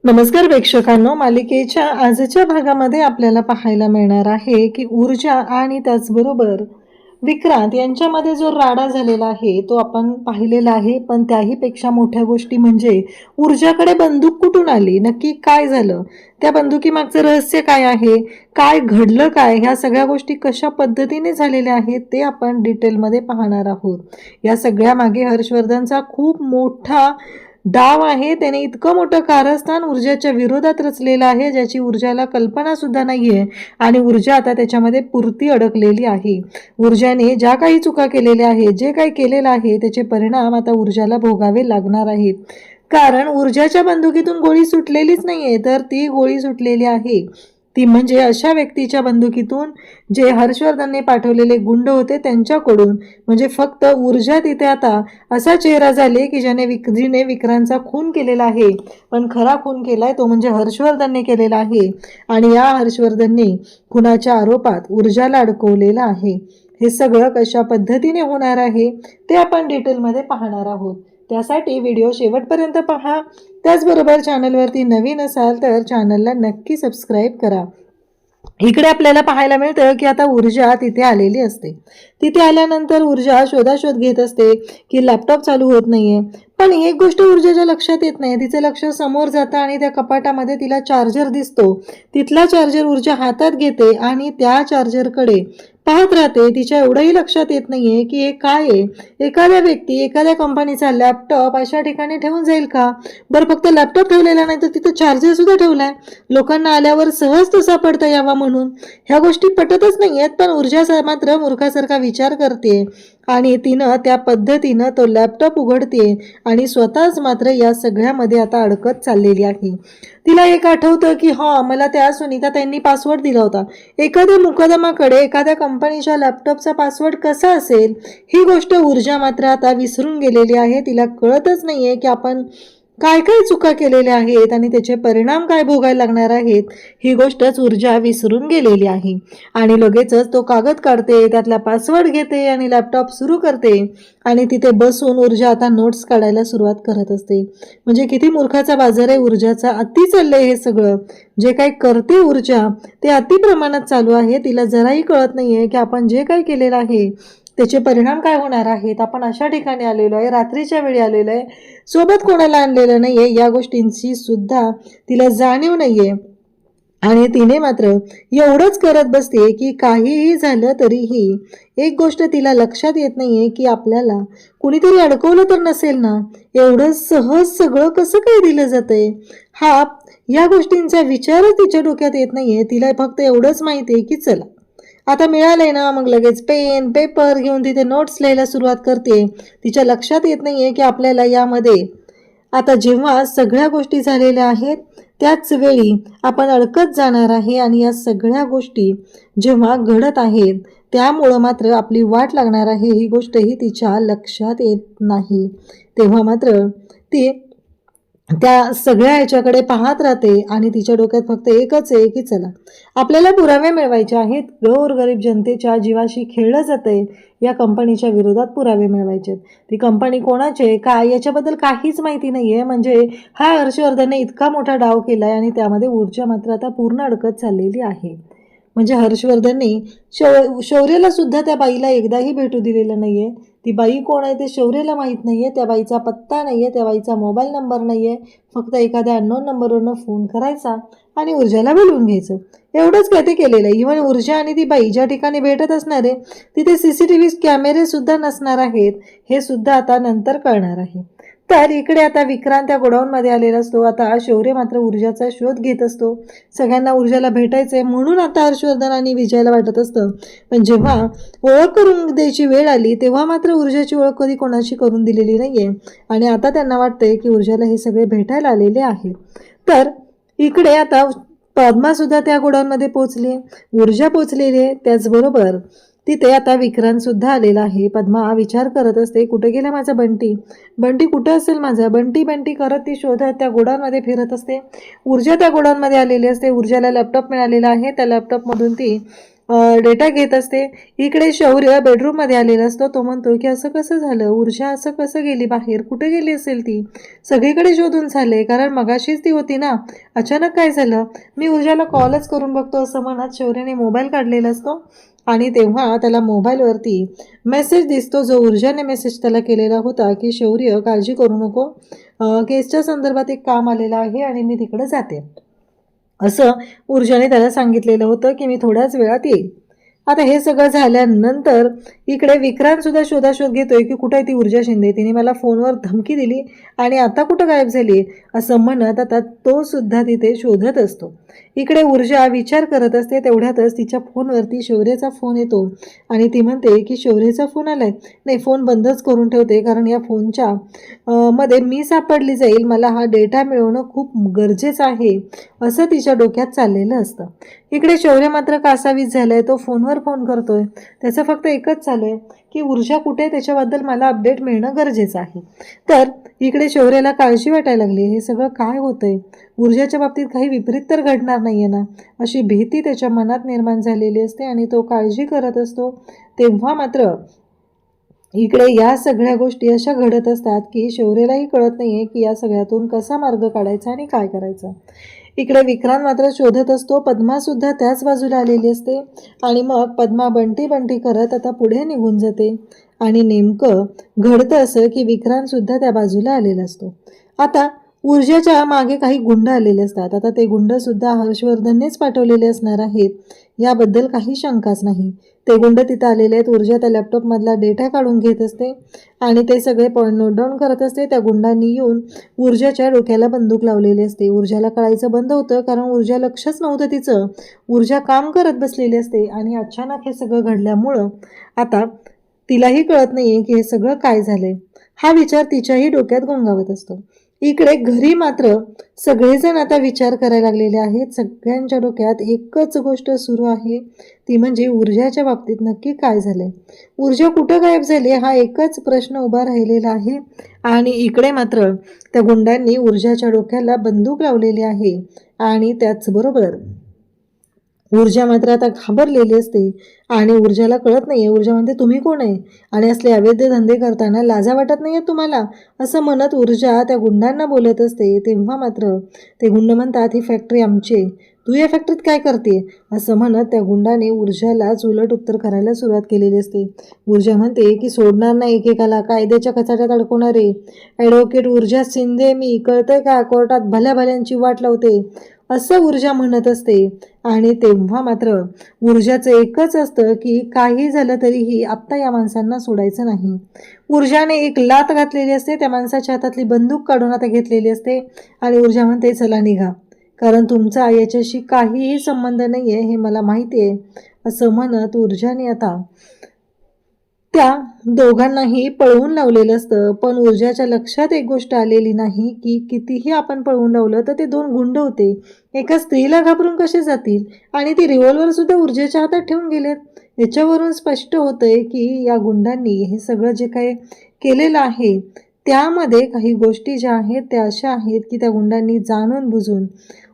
नमस्कार प्रेक्षकांनो, मालिकेच्या आजच्या भागामध्ये आपल्याला पाहायला मिळणार आहे की ऊर्जा आणि त्याचबरोबर विक्रांत यांच्यामध्ये जो राडा झालेला आहे तो आपण पाहिलेला आहे. पण त्याही पेक्षा मोठ्या गोष्टी म्हणजे ऊर्जाकडे बंदूक कुठून आली, नक्की काय झालं, त्या बंदुकीमागचं रहस्य काय आहे, काय घडलं, काय ह्या सगळ्या गोष्टी कशा पद्धतीने झालेल्या आहेत ते आपण डिटेलमध्ये पाहणार आहोत. या सगळ्या मागे हर्षवर्धनचा खूप मोठा डाव आहे. त्याने इतकं मोठं कारस्थान ऊर्जाच्या विरोधात रचलेलं आहे ज्याची ऊर्जाला कल्पना सुद्धा नाहीये आणि ऊर्जा आता त्याच्यामध्ये पुरती अडकलेली आहे. ऊर्जाने ज्या काही चुका केलेल्या आहेत, जे काही केलेलं आहे त्याचे परिणाम आता ऊर्जाला भोगावे लागणार आहेत. कारण ऊर्जाच्या बंदुकीतून गोळी सुटलेलीच नाहीये, तर ती गोळी सुटलेली आहे ती म्हणजे अशा व्यक्तीच्या बंदुकीतून जे हर्षवर्धनने पाठवलेले गुंड होते त्यांच्याकडून. म्हणजे फक्त ऊर्जा तिथे आता असा चेहरा झाले की जिने विक्रांतचा खून केलेला आहे, पण खरा खून केलाय तो म्हणजे हर्षवर्धनने केलेला आहे. आणि या हर्षवर्धनने खुनाच्या आरोपात ऊर्जाला अडकवलेला आहे. हे सगळं कशा पद्धतीने होणार आहे ते आपण डिटेलमध्ये पाहणार आहोत. त्यासाठी व्हिडिओ शेवटपर्यंत पहा. त्याचबरोबर चॅनलवरती नवीन असाल तर चॅनलला नक्की सबस्क्राईब करा. इकडे आपल्याला पाहायला मिळतं की आता ऊर्जा तिथे आलेली असते. तिथे आल्यानंतर ऊर्जा शोधाशोध घेत असते की लॅपटॉप चालू होत नाहीये. पण एक गोष्ट ऊर्जाच्या लक्षात येत नाही. तिचं लक्ष समोर जातं आणि त्या कपाटामध्ये तिला चार्जर दिसतो. तिथला चार्जर ऊर्जा हातात घेते आणि त्या चार्जरकडे पाहत राहते. तिच्या एवढंही लक्षात येत नाहीये की हे काय आहे. एखाद्या व्यक्ती एखाद्या कंपनीचा लॅपटॉप अशा ठिकाणी ठेवून जाईल का? बरं, फक्त लॅपटॉप ठेवलेला नाही तर तिथं चार्जर सुद्धा ठेवलाय, लोकांना आल्यावर सहज तो सापडता यावा म्हणून. ह्या गोष्टी पटतच नाहीयेत. पण ऊर्जा मात्र मूर्खासारखा विचार करते आणि तिनं त्या पद्धतीनं तो लॅपटॉप उघडते आणि स्वतःच मात्र या सगळ्यामध्ये आता अडकत चाललेली आहे. तिला एक आठवतं की मला त्या सुनीता त्यांनी पासवर्ड दिला होता. एखाद्या मुकदमाकडे एखाद्या कंपनीच्या लॅपटॉपचा पासवर्ड कसा असेल, ही गोष्ट ऊर्जा मात्र आता विसरून गेलेली आहे. तिला कळतच नाहीये की आपण काय काय चुका केलेल्या आहेत आणि त्याचे परिणाम काय भोगायला लागणार आहेत. ही गोष्टच ऊर्जा विसरून गेलेली आहे. आणि लगेचच तो कागद काढते, त्यातला पासवर्ड घेते आणि लॅपटॉप सुरू करते आणि तिथे बसून ऊर्जा आता नोट्स काढायला सुरुवात करत असते. म्हणजे किती मूर्खाचा बाजार आहे ऊर्जाचा. अति चाललंय हे सगळं. जे काही करते ऊर्जा ते अति प्रमाणात चालू आहे. तिला जराही कळत नाहीये की आपण जे काही केलेलं आहे त्याचे परिणाम काय होणार आहेत. आपण अशा ठिकाणी आलेलो आहे, रात्रीच्या वेळी आलेलो आहे, सोबत कोणाला आणलेलं नाहीये, या गोष्टींची सुद्धा तिला जाणीव नाहीये. आणि तिने मात्र एवढंच करत बसते की काहीही झालं तरीही एक गोष्ट तिला लक्षात येत नाहीये की आपल्याला कुणीतरी अडकवलं तर नसेल ना. एवढं सहज सगळं कसं काय दिलं जातंय, या गोष्टींचा विचारच तिच्या डोक्यात येत नाहीये. तिला फक्त एवढंच माहिती आहे की चला आता मिळालंय ना, मग लगेच पेन पेपर घेऊन तिथे नोट्स लिहायला सुरुवात करते. तिच्या लक्षात येत नाहीये की आपल्याला यामध्ये आता जेव्हा सगळ्या गोष्टी झालेल्या आहेत त्याच वेळी आपण अडकत जाणार आहे आणि या सगळ्या गोष्टी जेव्हा घडत आहेत त्यामुळं मात्र आपली वाट लागणार आहे, ही गोष्टही तिच्या लक्षात येत नाही. तेव्हा मात्र ती त्या सगळ्या याच्याकडे पाहत राहते आणि तिच्या डोक्यात फक्त एकच आहे की चला आपल्याला पुरावे मिळवायचे आहेत. गोरगरीब जनतेच्या जीवाशी खेळलं जातंय. या कंपनीच्या विरोधात पुरावे मिळवायचे. ती कंपनी कोणाचे काय याच्याबद्दल काहीच माहिती नाहीये. म्हणजे हा हर्षवर्धनने इतका मोठा डाव केलाय आणि त्यामध्ये ऊर्जा मात्र आता पूर्ण अडकत चाललेली आहे. म्हणजे हर्षवर्धनने शौर्यला सुद्धा त्या बाईला एकदाही भेटू दिलेलं नाहीये. ती बाई कोण आहे ते शौर्यला माहीत नाहीये. त्या बाईचा पत्ता नाहीये, त्या बाईचा मोबाईल नंबर नाहीये. फक्त एखाद्या अननोन नंबरवरनं फोन करायचा आणि ऊर्जाला बोलवून घ्यायचं, एवढंच काय ते केलेलं आहे. इव्हन ऊर्जा आणि ती बाई ज्या ठिकाणी भेटत असणार आहे तिथे CCTV कॅमेरे सुद्धा नसणार आहेत, हे सुद्धा आता नंतर कळणार आहे. तर इकडे आता विक्रांत त्या गोडाऊनमध्ये आलेला असतो. आता शौर्य मात्र ऊर्जाचा शोध घेत असतो. सगळ्यांना ऊर्जाला भेटायचंय म्हणून आता हर्षवर्धन आणि विजयला वाटत असतं. पण जेव्हा ओळख करून द्यायची वेळ आली तेव्हा मात्र ऊर्जाची ओळख कधी कोणाशी करून दिलेली नाहीये आणि आता त्यांना वाटतंय की ऊर्जाला हे सगळे भेटायला आलेले आहेत. तर इकडे आता पद्मा सुद्धा त्या गोडाऊनमध्ये पोहोचली, ऊर्जा पोहोचलेली आहे. त्याचबरोबर तिथे आता विक्रांत सुद्धा आलेला आहे. पद्मा विचार करत असते, कुठे गेला माझा बंटी, बंटी कुठं असेल माझा, बंटी बंटी करत ती शोधत त्या गोडाऊनमध्ये फिरत असते. ऊर्जा त्या गोडाऊनमध्ये आलेली असते. ऊर्जाला लॅपटॉप मिळालेला आहे. त्या लॅपटॉपमधून ती डेटा घेत असते. इकडे शौर्य बेडरूममध्ये आलेला असतो. तो म्हणतो की असं कसं झालं, ऊर्जा असं कसं गेली बाहेर, कुठे गेली असेल ती, सगळीकडे शोधून झाले, कारण मगाशीच ती होती ना, अचानक काय झालं, मी ऊर्जाला कॉलच करून बघतो. असं म्हणत शौर्याने मोबाईल काढलेला असतो आणि तेव्हा त्याला मोबाईलवरती मेसेज दिसतो, जो ऊर्जाने मेसेज त्याला केलेला होता की शौर्य काळजी करू नको, केसच्या संदर्भात एक काम आलेलं आहे आणि मी तिकडे जाते, असं ऊर्जाने त्याला सांगितलेलं होतं की मी थोड्याच वेळात येईल. आता हे सगळं झाल्यानंतर इकडे विक्रांत सुद्धा शोधाशोध घेतोय की कुठे ती ऊर्जा शिंदे, तिने मला फोनवर धमकी दिली आणि आता कुठं गायब झाली असं म्हणत आता तो सुद्धा तिथे शोधत असतो. इकडे ऊर्जा विचार करत असते. तेवढ्यातच तिच्या फोनवरती शौर्याचा फोन येतो आणि ती म्हणते की शौर्याचा फोन आलाय, नाही फोन बंदच करून ठेवते, कारण या फोनच्या मध्ये मी सापडली जाईल, मला हा डेटा मिळवणं खूप गरजेचं आहे, असं तिच्या डोक्यात चाललेलं असतं. इकडे शौर्य मात्र कासावीस झालाय. तो फोनवर फोन करतोय. त्याचं फक्त एकच चालू आहे की ऊर्जा कुठे, त्याच्याबद्दल मला अपडेट मिळणं गरजेचं आहे. तर इकडे शौर्याला काळजी वाटायला लागली, हे सगळं काय होतंय, ऊर्जाच्या बाबतीत काही विपरीत तर घडणार नाहीये ना, अशी भीती त्याच्या मनात निर्माण झालेली असते आणि तो काळजी करत असतो. तेव्हा मात्र इकडे या सगळ्या गोष्टी अशा घडत असतात की शौर्यालाही कळत नाहीये की या सगळ्यातून कसा मार्ग काढायचा आणि काय करायचं. इकडे विक्रांत मात्र शोधत असतो. पद्मा सुद्धा त्याच बाजूला आलेली असते आणि मग पद्मा बंटी बंटी करत आता पुढे निघून जाते आणि नेमकं घडतं असं की विक्रांत सुद्धा त्या बाजूला आलेला असतो. आता ऊर्जाच्या मागे काही गुंड आलेले असतात. आता ते गुंड सुद्धा हर्षवर्धननेच पाठवलेले असणार आहेत, याबद्दल काही शंकाच नाही. ते गुंड तिथं आलेले आहेत. ऊर्जा त्या लॅपटॉपमधला डेटा काढून घेत असते आणि ते सगळे पॉईंट नोट डाऊन करत असते. त्या गुंडांनी येऊन ऊर्जाच्या डोक्याला बंदूक लावलेली असते. ऊर्जाला कळायचं बंद होतं, कारण ऊर्जा लक्षच नव्हतं तिचं. ऊर्जा काम करत बसलेली असते आणि अचानक हे सगळं घडल्यामुळं आता तिलाही कळत नाहीये की हे सगळं काय झालंय. हा विचार तिच्याही डोक्यात घोंगावत असतो. इकडे घरी मात्र सगळेजण आता विचार करायला लागलेले आहेत. सगळ्यांच्या डोक्यात एकच गोष्ट सुरू आहे, ती म्हणजे ऊर्जाच्या बाबतीत नक्की काय झालंय, ऊर्जा कुठं गायब झाली, हा एकच प्रश्न उभा राहिलेला आहे. आणि इकडे मात्र त्या गुंडांनी ऊर्जाच्या डोक्याला बंदूक लावलेली आहे आणि त्याचबरोबर ऊर्जा मात्र आता घाबरलेली असते आणि ऊर्जाला कळत नाहीये. ऊर्जा म्हणते, तुम्ही कोण आहे आणि असले अवैध धंदे करताना लाजा वाटत नाहीये तुम्हाला, असं म्हणत ऊर्जा त्या गुंडांना बोलत असते. तेव्हा मात्र ते गुंड म्हणतात, ही फॅक्टरी आमची आहे, तू या फॅक्टरीत काय करते, असं म्हणत त्या गुंडाने ऊर्जालाच उलट उत्तर करायला सुरुवात केलेली असते. ऊर्जा म्हणते की सोडणार नाही एकेकाला, कायद्याच्या कचाट्यात अडकवणारे ॲडव्होकेट ऊर्जा शिंदे मी, कळतंय का, कोर्टात भल्या भल्यांची वाट लावते, असं ऊर्जा म्हणत असते. आणि तेव्हा मात्र ऊर्जाचं एकच असतं की काही झालं तरीही आत्ता या माणसांना सोडायचं नाही. ऊर्जाने एक लात घातलेली असते, त्या माणसाच्या हातातली बंदूक काढून आता घेतलेली असते आणि ऊर्जा म्हणते, चला निघा, कारण तुमचा याच्याशी काहीही संबंध नाही आहे, हे मला माहिती आहे, असं म्हणत ऊर्जाने आता त्या दोघांनाही पळवून लावलेलं असतं. पण ऊर्जाच्या लक्षात एक गोष्ट आलेली नाही की कितीही आपण पळवून लावलं तर ते दोन गुंड होते, एका स्त्रीला घाबरून कसे जातील आणि ती रिव्हॉल्वर सुद्धा ऊर्जेच्या हातात ठेवून गेलेत. याच्यावरून स्पष्ट होतंय की या गुंडांनी हे सगळं जे काही केलेलं आहे त्यामध्ये काही गोष्टी ज्या आहेत त्या अशा आहेत की त्या गुंडांनी जाणून बुजून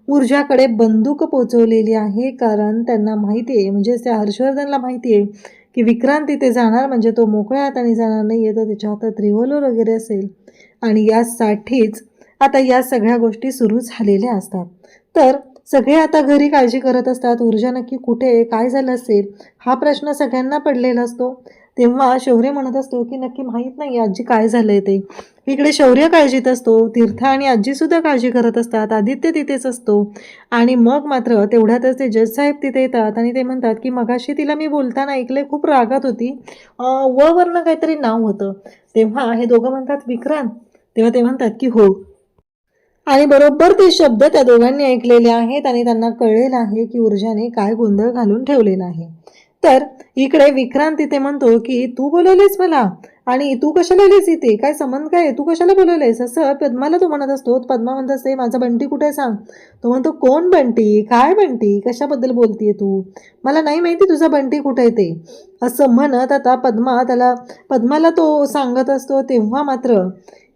ऊर्जाकडे बंदूक पोचवलेली आहे, कारण त्यांना माहिती आहे, म्हणजे त्या हर्षवर्धनला माहिती आहे की विक्रांत तिथे जाणार म्हणजे तो मोकळ्या हाताने जाणार नाही आहे, तर त्याच्या हातात रिव्हॉल्वर वगैरे असेल आणि यासाठीच आता या सगळ्या गोष्टी सुरू झालेल्या असतात. तर सगळे आता घरी काळजी करत असतात. ऊर्जा नक्की कुठे आहे, काय झालं असेल, हा प्रश्न सगळ्यांना पडलेला असतो. तेव्हा शौर्य म्हणत असतो की नक्की माहीत नाही आजी काय झालंय ते. इकडे शौर्य काळजीत असतो. तीर्थ आणि आजी सुद्धा काळजी करत असतात. आदित्य तिथेच असतो आणि मग मात्र तेवढ्यातच ते जज साहेब तिथे येतात आणि ते म्हणतात की मगाशी तिला मी बोलताना ऐकले, खूप रागात होती, वरनं काहीतरी नाव होतं. तेव्हा हे दोघं म्हणतात, विक्रांत, तेव्हा ते म्हणतात की हो, आणि बरोबर ते शब्द त्या दोघांनी ऐकलेले आहेत आणि त्यांना कळलेलं आहे की ऊर्जाने काय गोंधळ घालून ठेवलेला आहे. तर इकडे विक्रांत तिथे म्हणतो की तू बोलवलेस मला आणि तू कशाला आलीस इथे, काय संबंध काय, तू कशाला बोलवलेस, असं पद्माला तो म्हणत असतो. पद्मा म्हणत असते, माझा बंटी कुठे आहे सांग. तो म्हणतो, कोण बंटी, काय बंटी, कशाबद्दल बोलतीये तू, मला नाही माहिती तुझा बंटी कुठे आहे ते, असं म्हणत आता पद्माला तो सांगत असतो. तेव्हा मात्र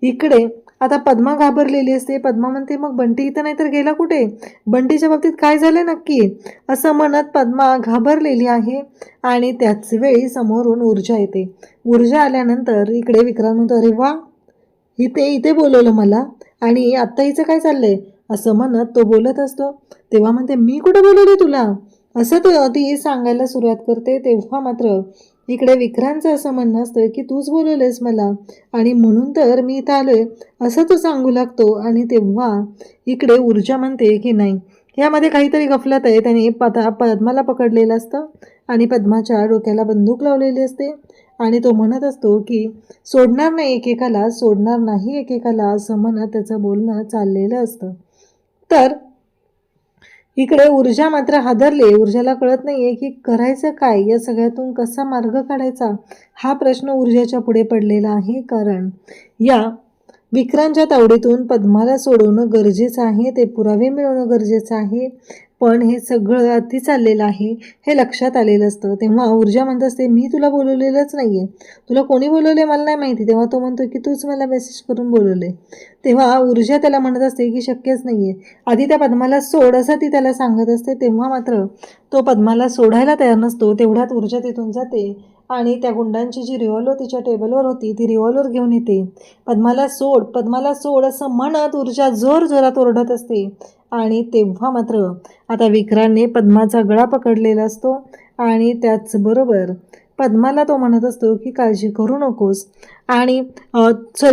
इकडे आता पद्मा घाबरलेली असते. पद्मा म्हणते मग बंटी इथं नाही तर गेला कुठे, बंटीच्या बाबतीत काय झालं नक्की, असं म्हणत पद्मा घाबरलेली आहे. आणि त्याच वेळी समोरून ऊर्जा येते. ऊर्जा आल्यानंतर इकडे विक्रांत म्हणतो, अरे वा, इथे इथे बोलवलं मला आणि आत्ता हिचं काय चाललंय, असं म्हणत तो बोलत असतो. तेव्हा म्हणते मी कुठं बोलवले तुला, असं तो ती सांगायला सुरुवात करते. तेव्हा मात्र इकडे विक्रांतचं असं म्हणणं असतं की तूच बोलवलेस मला आणि म्हणून तर मी इथं आलोय, असं तो सांगू लागतो. आणि तेव्हा इकडे ऊर्जा म्हणते की नाही, यामध्ये काहीतरी गफलत आहे. त्याने पद्माला पकडलेलं असतं आणि पद्माच्या डोक्याला बंदूक लावलेली असते आणि तो म्हणत असतो की सोडणार नाही एकेकाला, सोडणार नाही एकेकाला, असं म्हणत त्याचं बोलणं चाललेलं असतं. तर इकडे ऊर्जा मात्र हादरले. ऊर्जाला कळत नाहीये की करायचं काय, या सगळ्यातून कसा मार्ग काढायचा, हा प्रश्न ऊर्जाच्या पुढे पडलेला आहे. कारण या विक्रांतच्या तावडीतून पद्माला सोडवणं गरजेचं आहे, ते पुरावे मिळवणं गरजेचं आहे. पण हे सगळं अति चाललेलं आहे हे लक्षात आलेलं असतं. तेव्हा ऊर्जा म्हणत असते मी तुला बोलवलेलंच नाहीये, तुला कोणी बोलवले मला नाही माहिती. तेव्हा तो म्हणतो की तूच मला मेसेज करून बोलवले. तेव्हा ऊर्जा त्याला म्हणत असते की शक्यच नाहीये, आधी त्या पद्माला सोड, असं ती त्याला सांगत असते. तेव्हा मात्र तो पद्माला सोडायला तयार नसतो. तेवढ्यात ऊर्जा तिथून जाते आणि त्या गुंडांची जी रिव्हॉल्वर तिच्या टेबलवर होती ती रिव्हॉल्वर घेऊन येते. पद्माला सोड, पद्माला सोड, असं म्हणत ऊर्जा जोरात ओरडत असते. आणि तेव्हा मात्र आता विक्रांतने पद्माचा गळा पकडलेला असतो आणि त्याचबरोबर पद्माला तो म्हणत असतो की काळजी करू नकोस. आणि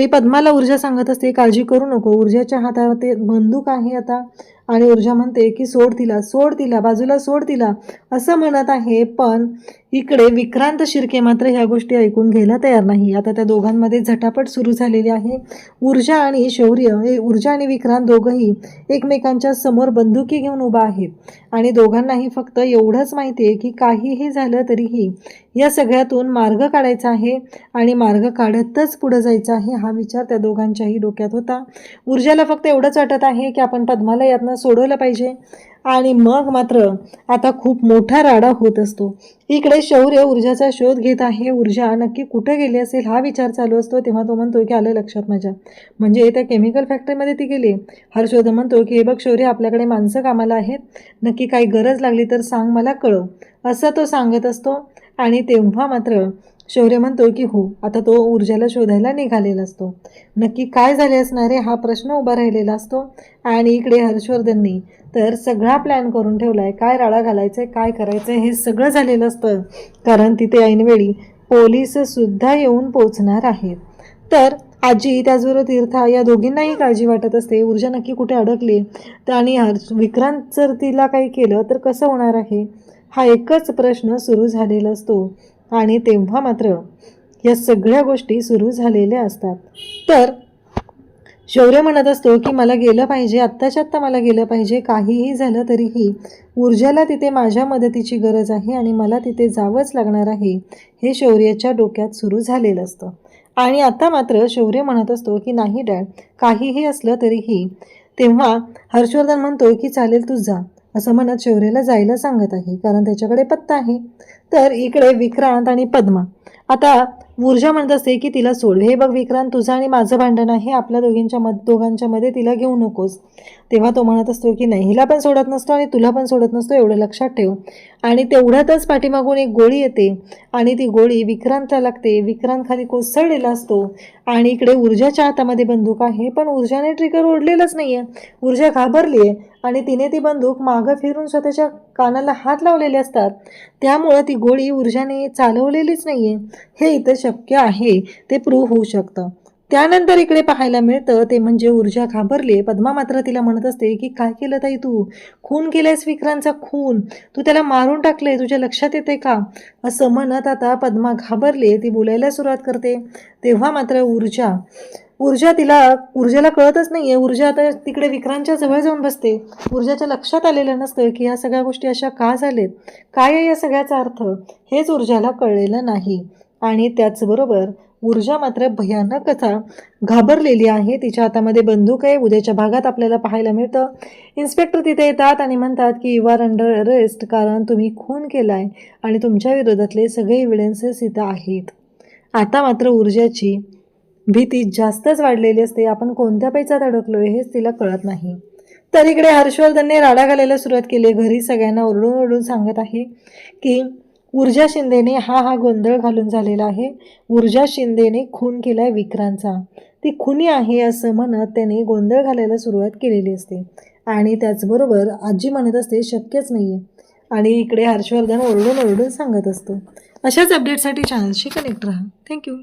पद्माला ऊर्जा सांगत असते काळजी करू नको, ऊर्जाच्या हातात बंदूक आहे आता. आणि ऊर्जा म्हणते की सोड तिला, सोड तिला, बाजूला सोड तिला, असं म्हणत आहे. पण इकडे विक्रांत शिर्के मात्र ह्या गोष्टी ऐकून घ्यायला तयार नाही. आता त्या दोघांमध्ये झटापट सुरू झालेली आहे. ऊर्जा आणि शौर्य हे, ऊर्जा आणि विक्रांत दोघंही एकमेकांच्या समोर बंदुकी घेऊन उभा आहेत आणि दोघांनाही फक्त एवढंच माहिती आहे की काहीही झालं तरीही या सगळ्यातून मार्ग काढायचा आहे आणि मार्ग काढतच पुढं जायचं आहे, हा विचार त्या दोघांच्याही डोक्यात होता. ऊर्जाला फक्त एवढंच वाटत आहे की आपण पद्माला यातनं सोडवलं पाहिजे. आणि मग मात्र आता खूप मोठा राडा होत असतो. इकडे शौर्य ऊर्जाचा शोध घेत आहे. ऊर्जा नक्की कुठे गेली असेल हा विचार चालू असतो. तेव्हा तो म्हणतो की आलं लक्षात माझ्या, म्हणजे त्या केमिकल फॅक्टरीमध्ये ती गेली. हर्षवर्धन म्हणतो की हे बघ शौर्य, आपल्याकडे माणसं कामाला आहेत, नक्की काही गरज लागली तर सांग, मला कळव, असं तो सांगत असतो. आणि तेव्हा मात्र शौर्य म्हणतो की हो, आता तो ऊर्जाला शोधायला निघालेला असतो. नक्की काय झाले असणार आहे हा प्रश्न उभा राहिलेला असतो. आणि इकडे हर्षवर्धननी तर सगळा प्लॅन करून ठेवलाय, काय राडा घालायचंय, काय करायचंय हे सगळं झालेलं असतं. कारण तिथे ऐनवेळी पोलीस सुद्धा येऊन पोचणार आहेत. तर आजी त्याचबरोबर तीर्था या दोघींनाही काळजी वाटत असते, ऊर्जा नक्की कुठे अडकली आणि विक्रांत जर तिला काही केलं तर कसं होणार आहे, हा एकच प्रश्न सुरू झालेला असतो. आणि तेव्हा मात्र या सगळ्या गोष्टी सुरू झालेल्या असतात. तर शौर्य म्हणत असतो की मला गेलं पाहिजे, आत्ताच्या आत्ता मला गेलं पाहिजे, काहीही झालं तरीही ऊर्जाला तिथे माझ्या मदतीची गरज आहे आणि मला तिथे जावंच लागणार आहे, हे शौर्याच्या डोक्यात सुरू झालेलं असतं. आणि आता मात्र शौर्य म्हणत असतो की नाही डॅड, काहीही असलं तरीही. तेव्हा हर्षवर्धन म्हणतो की चालेल तू जा, असं म्हणत शौर्याला जायला सांगत आहे, कारण त्याच्याकडे पत्ता आहे. तर इकडे विक्रांत आणि पद्मा, आता ऊर्जा म्हणत असते की तिला सोड, हे बघ विक्रांत, तुझं आणि माझं भांडण आहे, आपल्या दोघांच्या मध्ये तिला घेऊ नकोस. तेव्हा तो म्हणत असतो की नाही, हिला पण सोडत नसतो आणि तुला पण सोडत नसतो, एवढं लक्षात ठेव. आणि तेवढ्यातच पाठीमागून एक गोळी येते आणि ती गोळी विक्रांतला लागते. विक्रांत खाली कोसळलेला असतो आणि इकडे ऊर्जाच्या हातामध्ये बंदूक आहे, पण ऊर्जाने ट्रिगर ओढलेलंच नाहीये. ऊर्जा घाबरली आहे आणि तिने ती बंदूक मागं फिरून स्वतःच्या कानाला हात लावलेले असतात. त्यामुळं ती गोळी ऊर्जाने चालवलेलीच नाहीये, हे इथं शक्य आहे, ते प्रूव्ह होऊ शकतं. त्यानंतर इकडे पाहायला मिळतं ते म्हणजे ऊर्जा घाबरली. पद्मा मात्र तिला म्हणत असते की काय केलं ताई, तू खून केलायस, विक्रांतचा खून, तू त्याला मारून टाकले, तुझ्या लक्षात येते का, असं म्हणत आता पद्मा घाबरली, ती बोलायला सुरुवात करते. तेव्हा मात्र ऊर्जाला कळतच नाहीये. ऊर्जा आता तिकडे विक्रांतच्या जवळ जाऊन बसते. ऊर्जाच्या लक्षात आलेलं नसतं की या सगळ्या गोष्टी अशा का झालेत, काय आहे या सगळ्याचा अर्थ, हेच ऊर्जाला कळलेलं नाही. आणि त्याचबरोबर ऊर्जा मात्र भयानक असा घाबरलेली आहे. तिच्या हातामध्ये बंदूक आहे. उद्याच्या भागात आपल्याला पाहायला मिळतं इन्स्पेक्टर तिथे येतात आणि म्हणतात की यू आर अंडर अरेस्ट, कारण तुम्ही खून केलाय आणि तुमच्या विरोधातले सगळे एव्हिडन्सेस इथं आहेत. आता मात्र ऊर्जाची भीती जास्तच वाढलेली असते. आपण कोणत्या पैशात अडकलोय हेच तिला कळत नाही. तर इकडे हर्षवर्धनने राडा घालायला सुरुवात केली. घरी सगळ्यांना ओरडून ओरडून सांगत आहे की ऊर्जा शिंदेने हा गोंधळ घालून झालेला आहे. ऊर्जा शिंदेने खून केलाय विक्रांतचा. ती खुनी आहे असं म्हणत त्याने गोंधळ घालायला सुरुवात केलेली असते. आणि त्याचबरोबर आजी म्हणत असते शक्यच नाहीये. आणि इकडे हर्षवर्धन ओरडून ओरडून सांगत असतो. अशाच अपडेटसाठी चॅनलशी कनेक्ट राहा. थँक्यू.